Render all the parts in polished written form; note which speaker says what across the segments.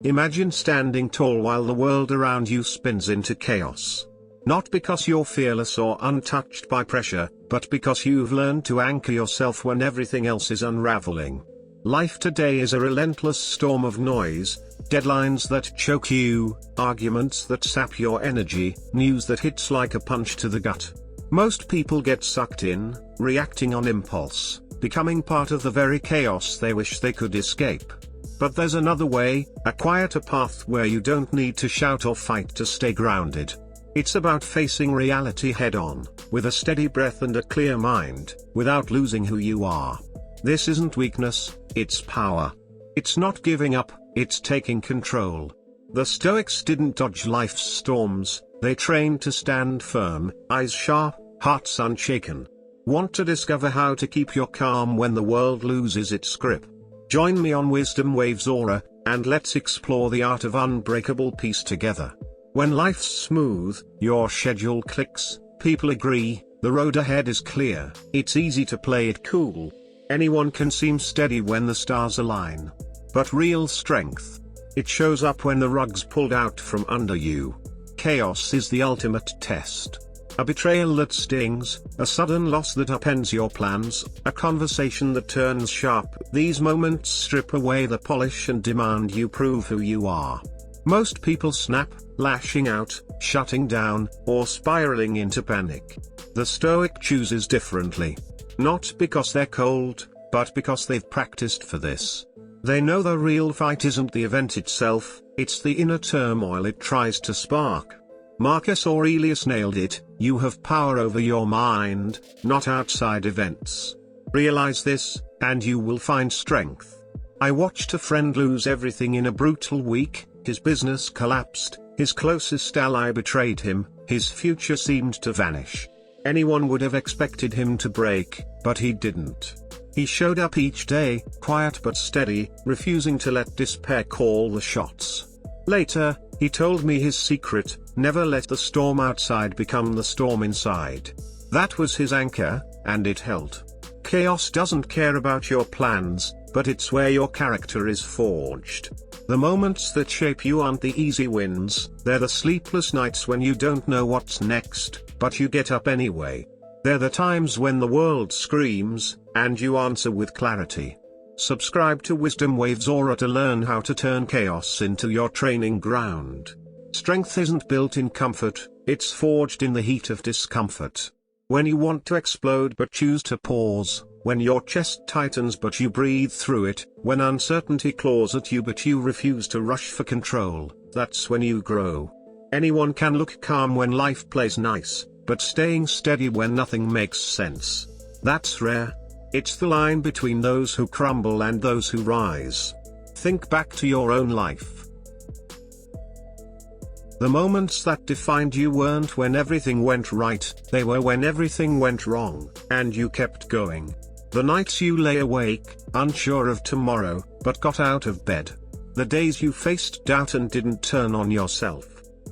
Speaker 1: Imagine standing tall while the world around you spins into chaos. Not because you're fearless or untouched by pressure, but because you've learned to anchor yourself when everything else is unraveling. Life today is a relentless storm of noise, deadlines that choke you, arguments that sap your energy, news that hits like a punch to the gut. Most people get sucked in, reacting on impulse, becoming part of the very chaos they wish they could escape. But there's another way, a quieter path where you don't need to shout or fight to stay grounded. It's about facing reality head-on, with a steady breath and a clear mind, without losing who you are. This isn't weakness, it's power. It's not giving up, it's taking control. The Stoics didn't dodge life's storms, they trained to stand firm, eyes sharp, hearts unshaken. Want to discover how to keep your calm when the world loses its grip? Join me on WisdomWavesAura, and let's explore the art of unbreakable peace together. When life's smooth, your schedule clicks, people agree, the road ahead is clear, it's easy to play it cool. Anyone can seem steady when the stars align. But real strength, it shows up when the rug's pulled out from under you. Chaos is the ultimate test. A betrayal that stings, a sudden loss that upends your plans, a conversation that turns sharp. These moments strip away the polish and demand you prove who you are. Most people snap, lashing out, shutting down, or spiraling into panic. The Stoic chooses differently. Not because they're cold, but because they've practiced for this. They know the real fight isn't the event itself, it's the inner turmoil it tries to spark. Marcus Aurelius nailed it, you have power over your mind, not outside events. Realize this, and you will find strength. I watched a friend lose everything in a brutal week, his business collapsed, his closest ally betrayed him, his future seemed to vanish. Anyone would have expected him to break, but he didn't. He showed up each day, quiet but steady, refusing to let despair call the shots. Later, he told me his secret: never let the storm outside become the storm inside. That was his anchor, and it held. Chaos doesn't care about your plans, but it's where your character is forged. The moments that shape you aren't the easy wins, they're the sleepless nights when you don't know what's next, but you get up anyway. They're the times when the world screams, and you answer with clarity. Subscribe to WisdomWavesAura to learn how to turn chaos into your training ground. Strength isn't built in comfort, it's forged in the heat of discomfort. When you want to explode but choose to pause, when your chest tightens but you breathe through it, when uncertainty claws at you but you refuse to rush for control, that's when you grow. Anyone can look calm when life plays nice, but staying steady when nothing makes sense, that's rare. It's the line between those who crumble and those who rise. Think back to your own life. The moments that defined you weren't when everything went right, they were when everything went wrong, and you kept going. The nights you lay awake, unsure of tomorrow, but got out of bed. The days you faced doubt and didn't turn on yourself.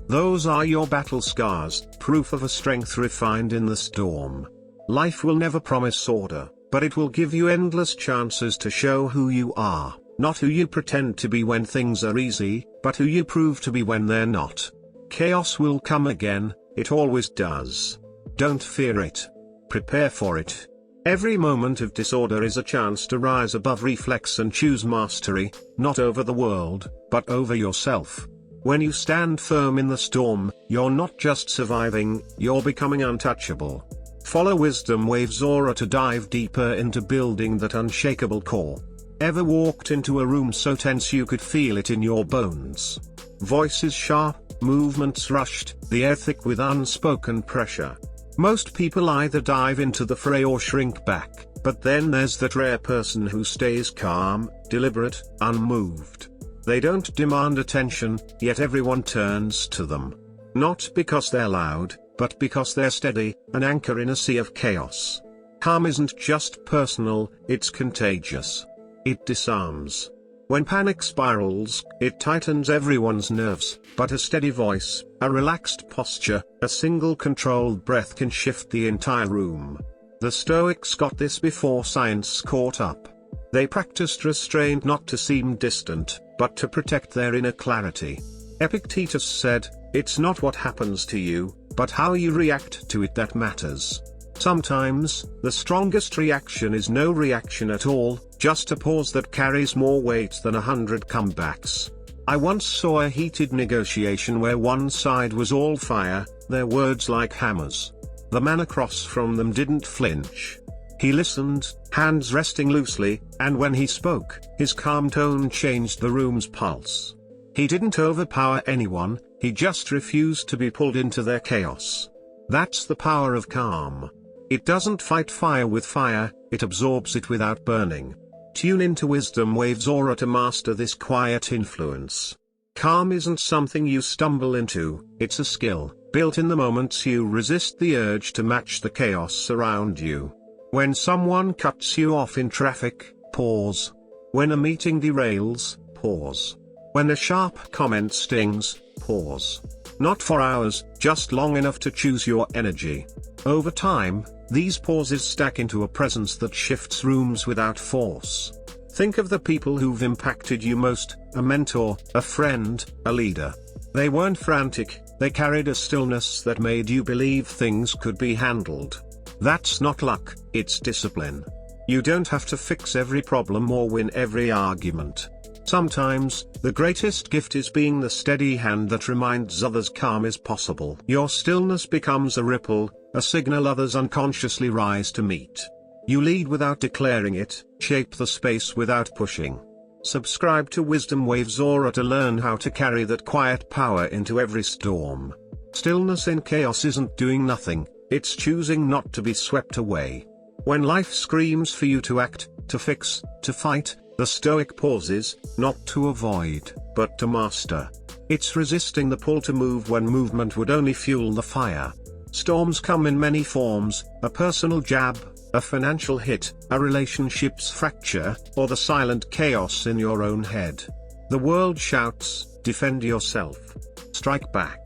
Speaker 1: Those are your battle scars, proof of a strength refined in the storm. Life will never promise order, but it will give you endless chances to show who you are, not who you pretend to be when things are easy, but who you prove to be when they're not. Chaos will come again, it always does. Don't fear it. Prepare for it. Every moment of disorder is a chance to rise above reflex and choose mastery, not over the world, but over yourself. When you stand firm in the storm, you're not just surviving, you're becoming untouchable. Follow WisdomWavesAura to dive deeper into building that unshakable core. Ever walked into a room so tense you could feel it in your bones? Voices sharp, movements rushed, the air thick with unspoken pressure. Most people either dive into the fray or shrink back, but then there's that rare person who stays calm, deliberate, unmoved. They don't demand attention, yet everyone turns to them. Not because they're loud, but because they're steady, an anchor in a sea of chaos. Calm isn't just personal, it's contagious. It disarms. When panic spirals, it tightens everyone's nerves, but a steady voice, a relaxed posture, a single controlled breath can shift the entire room. The Stoics got this before science caught up. They practiced restraint not to seem distant, but to protect their inner clarity. Epictetus said, "It's not what happens to you, but how you react to it that matters." Sometimes, the strongest reaction is no reaction at all, just a pause that carries more weight than 100 comebacks. I once saw a heated negotiation where one side was all fire, their words like hammers. The man across from them didn't flinch. He listened, hands resting loosely, and when he spoke, his calm tone changed the room's pulse. He didn't overpower anyone, he just refused to be pulled into their chaos. That's the power of calm. It doesn't fight fire with fire, it absorbs it without burning. Tune into Wisdom Waves Aura to master this quiet influence. Calm isn't something you stumble into, it's a skill, built in the moments you resist the urge to match the chaos around you. When someone cuts you off in traffic, pause. When a meeting derails, pause. When a sharp comment stings, pause. Not for hours, just long enough to choose your energy. Over time, these pauses stack into a presence that shifts rooms without force. Think of the people who've impacted you most: a mentor, a friend, a leader. They weren't frantic, they carried a stillness that made you believe things could be handled. That's not luck, it's discipline. You don't have to fix every problem or win every argument. Sometimes, the greatest gift is being the steady hand that reminds others calm is possible. Your stillness becomes a ripple, a signal others unconsciously rise to meet. You lead without declaring it, shape the space without pushing. Subscribe to Wisdom Waves Aura to learn how to carry that quiet power into every storm. Stillness in chaos isn't doing nothing, it's choosing not to be swept away. When life screams for you to act, to fix, to fight, the Stoic pauses, not to avoid, but to master. It's resisting the pull to move when movement would only fuel the fire. Storms come in many forms: a personal jab, a financial hit, a relationship's fracture, or the silent chaos in your own head. The world shouts, defend yourself. Strike back.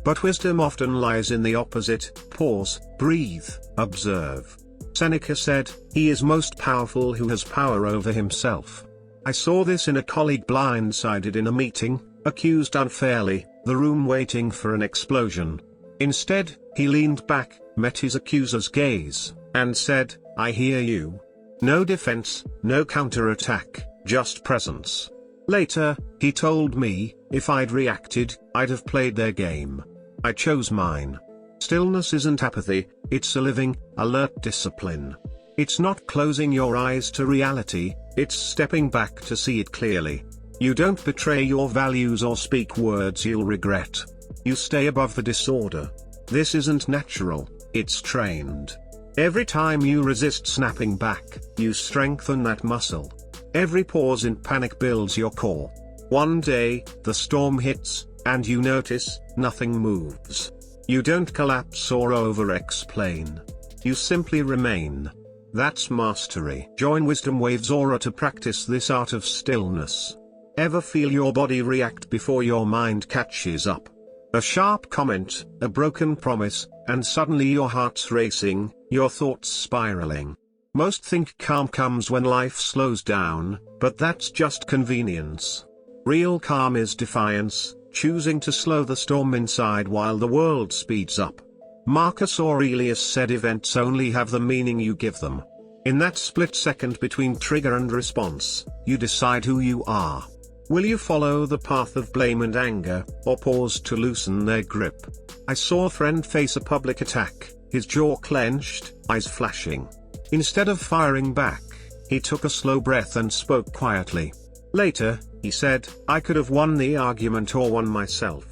Speaker 1: But wisdom often lies in the opposite: pause, breathe, observe. Seneca said, "He is most powerful who has power over himself." I saw this in a colleague blindsided in a meeting, accused unfairly, the room waiting for an explosion. Instead, he leaned back, met his accuser's gaze, and said, "I hear you." No defense, no counterattack, just presence. Later, he told me, if I'd reacted, I'd have played their game. I chose mine. Stillness isn't apathy, it's a living, alert discipline. It's not closing your eyes to reality, it's stepping back to see it clearly. You don't betray your values or speak words you'll regret. You stay above the disorder. This isn't natural, it's trained. Every time you resist snapping back, you strengthen that muscle. Every pause in panic builds your core. One day, the storm hits, and you notice, nothing moves. You don't collapse or over-explain. You simply remain. That's mastery. Join Wisdom Waves Aura to practice this art of stillness. Ever feel your body react before your mind catches up? A sharp comment, a broken promise, and suddenly your heart's racing, your thoughts spiraling. Most think calm comes when life slows down, but that's just convenience. Real calm is defiance, choosing to slow the storm inside while the world speeds up. Marcus Aurelius said events only have the meaning you give them. In that split second between trigger and response, you decide who you are. Will you follow the path of blame and anger, or pause to loosen their grip? I saw a friend face a public attack, his jaw clenched, eyes flashing. Instead of firing back, he took a slow breath and spoke quietly. Later, he said, "I could have won the argument or won myself.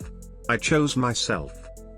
Speaker 1: I chose myself."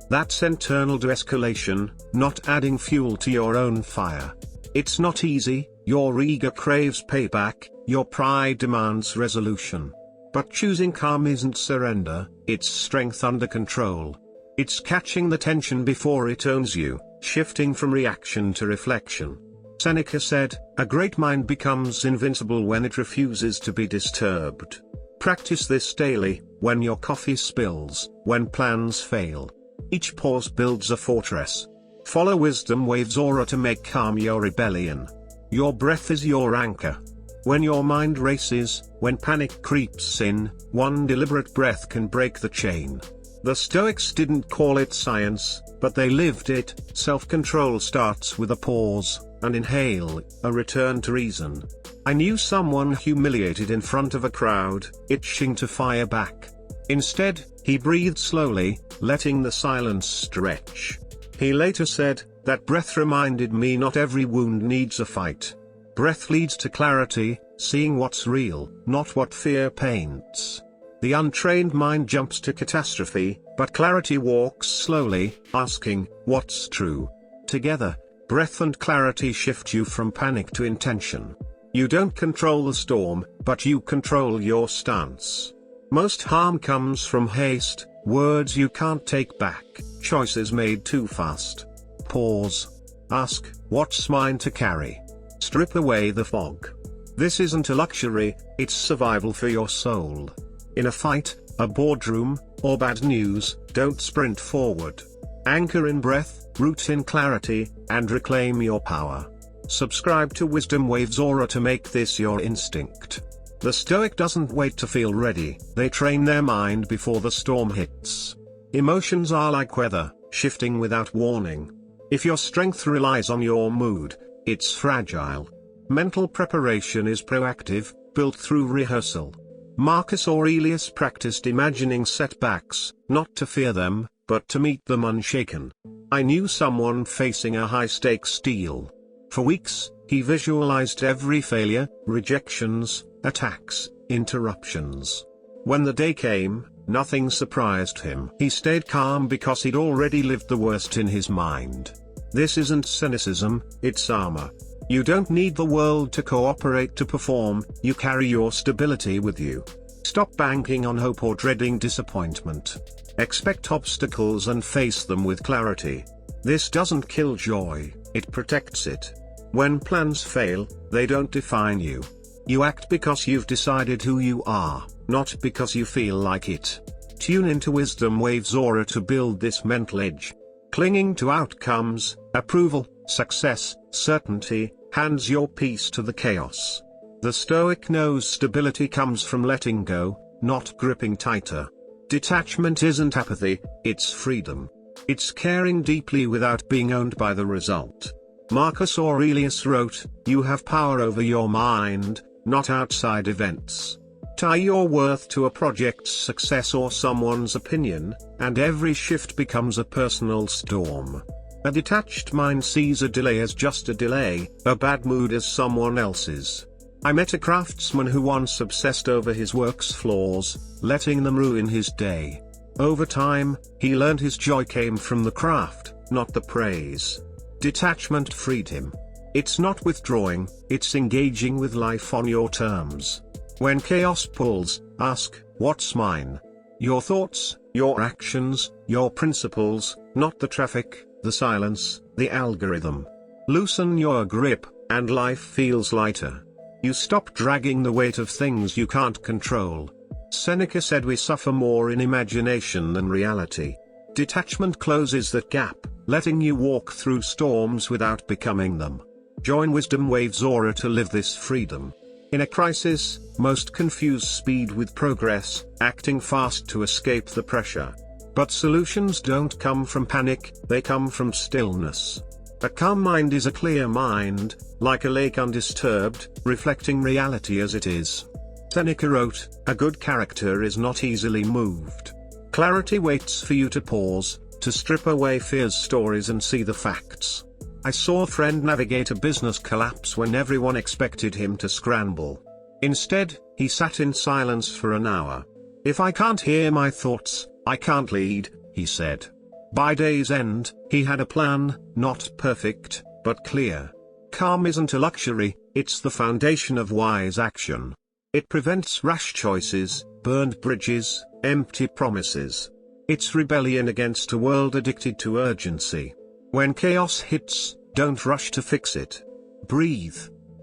Speaker 1: That's internal de-escalation, not adding fuel to your own fire. It's not easy, your ego craves payback, your pride demands resolution. But choosing calm isn't surrender, it's strength under control. It's catching the tension before it owns you, shifting from reaction to reflection. Seneca said, "A great mind becomes invincible when it refuses to be disturbed." Practice this daily, when your coffee spills, when plans fail. Each pause builds a fortress. Follow Wisdom Waves Aura to make calm your rebellion. Your breath is your anchor. When your mind races, when panic creeps in, one deliberate breath can break the chain. The Stoics didn't call it science, but they lived it. Self-control starts with a pause, an inhale, a return to reason. I knew someone humiliated in front of a crowd, itching to fire back. Instead, he breathed slowly, letting the silence stretch. He later said, "That breath reminded me not every wound needs a fight. Breath leads to clarity, seeing what's real, not what fear paints. The untrained mind jumps to catastrophe, but clarity walks slowly, asking, what's true?" Together, breath and clarity shift you from panic to intention. You don't control the storm, but you control your stance. Most harm comes from haste, words you can't take back, choices made too fast. Pause. Ask, what's mine to carry? Strip away the fog. This isn't a luxury, it's survival for your soul. In a fight, a boardroom, or bad news, don't sprint forward. Anchor in breath, root in clarity, and reclaim your power. Subscribe to Wisdom Waves Aura to make this your instinct. The Stoic doesn't wait to feel ready, they train their mind before the storm hits. Emotions are like weather, shifting without warning. If your strength relies on your mood, it's fragile. Mental preparation is proactive, built through rehearsal. Marcus Aurelius practiced imagining setbacks, not to fear them, but to meet them unshaken. I knew someone facing a high-stakes deal. For weeks, he visualized every failure, rejections, attacks, interruptions. When the day came, nothing surprised him. He stayed calm because he'd already lived the worst in his mind. This isn't cynicism, it's armor. You don't need the world to cooperate to perform, you carry your stability with you. Stop banking on hope or dreading disappointment. Expect obstacles and face them with clarity. This doesn't kill joy, it protects it. When plans fail, they don't define you. You act because you've decided who you are, not because you feel like it. Tune into Wisdom Waves Aura to build this mental edge. Clinging to outcomes, approval, success, certainty, hands your peace to the chaos. The Stoic knows stability comes from letting go, not gripping tighter. Detachment isn't apathy, it's freedom. It's caring deeply without being owned by the result. Marcus Aurelius wrote, "You have power over your mind, not outside events." Tie your worth to a project's success or someone's opinion, and every shift becomes a personal storm. A detached mind sees a delay as just a delay, a bad mood as someone else's. I met a craftsman who once obsessed over his work's flaws, letting them ruin his day. Over time, he learned his joy came from the craft, not the praise. Detachment freed him. It's not withdrawing, it's engaging with life on your terms. When chaos pulls, ask, what's mine? Your thoughts, your actions, your principles, not the traffic, the silence, the algorithm. Loosen your grip, and life feels lighter. You stop dragging the weight of things you can't control. Seneca said we suffer more in imagination than reality. Detachment closes that gap, letting you walk through storms without becoming them. Join Wisdom Waves Aura to live this freedom. In a crisis, most confuse speed with progress, acting fast to escape the pressure. But solutions don't come from panic, they come from stillness. A calm mind is a clear mind, like a lake undisturbed, reflecting reality as it is. Seneca wrote, "A good character is not easily moved." Clarity waits for you to pause, to strip away fear's stories and see the facts. I saw a friend navigate a business collapse when everyone expected him to scramble. Instead, he sat in silence for an hour. "If I can't hear my thoughts, I can't lead," he said. By day's end, he had a plan, not perfect, but clear. Calm isn't a luxury, it's the foundation of wise action. It prevents rash choices, burned bridges, empty promises. It's rebellion against a world addicted to urgency. When chaos hits, don't rush to fix it. Breathe.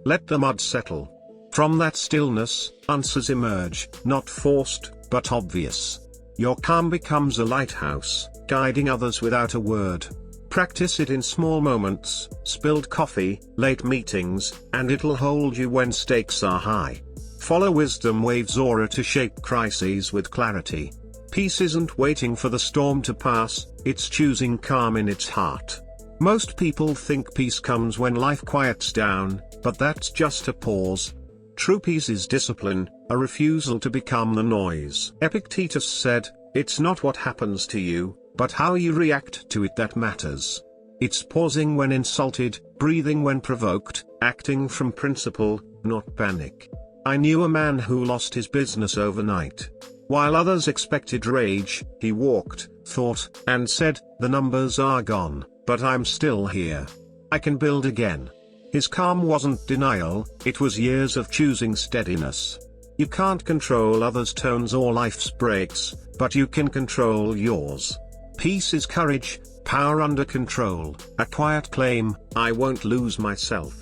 Speaker 1: Let the mud settle. From that stillness, answers emerge, not forced, but obvious. Your calm becomes a lighthouse, guiding others without a word. Practice it in small moments, spilled coffee, late meetings, and it'll hold you when stakes are high. Follow Wisdom Waves Aura to shape crises with clarity. Peace isn't waiting for the storm to pass, it's choosing calm in its heart. Most people think peace comes when life quiets down, but that's just a pause. True peace is discipline, a refusal to become the noise. Epictetus said, "It's not what happens to you, but how you react to it that matters." It's pausing when insulted, breathing when provoked, acting from principle, not panic. I knew a man who lost his business overnight. While others expected rage, he walked, thought, and said, "The numbers are gone, but I'm still here. I can build again." His calm wasn't denial, it was years of choosing steadiness. You can't control others' tones or life's breaks, but you can control yours. Peace is courage, power under control, a quiet claim, "I won't lose myself."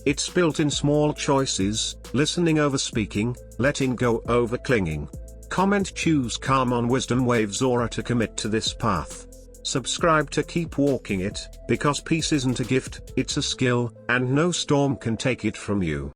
Speaker 1: It's built in small choices, listening over speaking, letting go over clinging. Comment choose calm on Wisdom Waves Aura to commit to this path. Subscribe to keep walking it, because peace isn't a gift, it's a skill, and no storm can take it from you.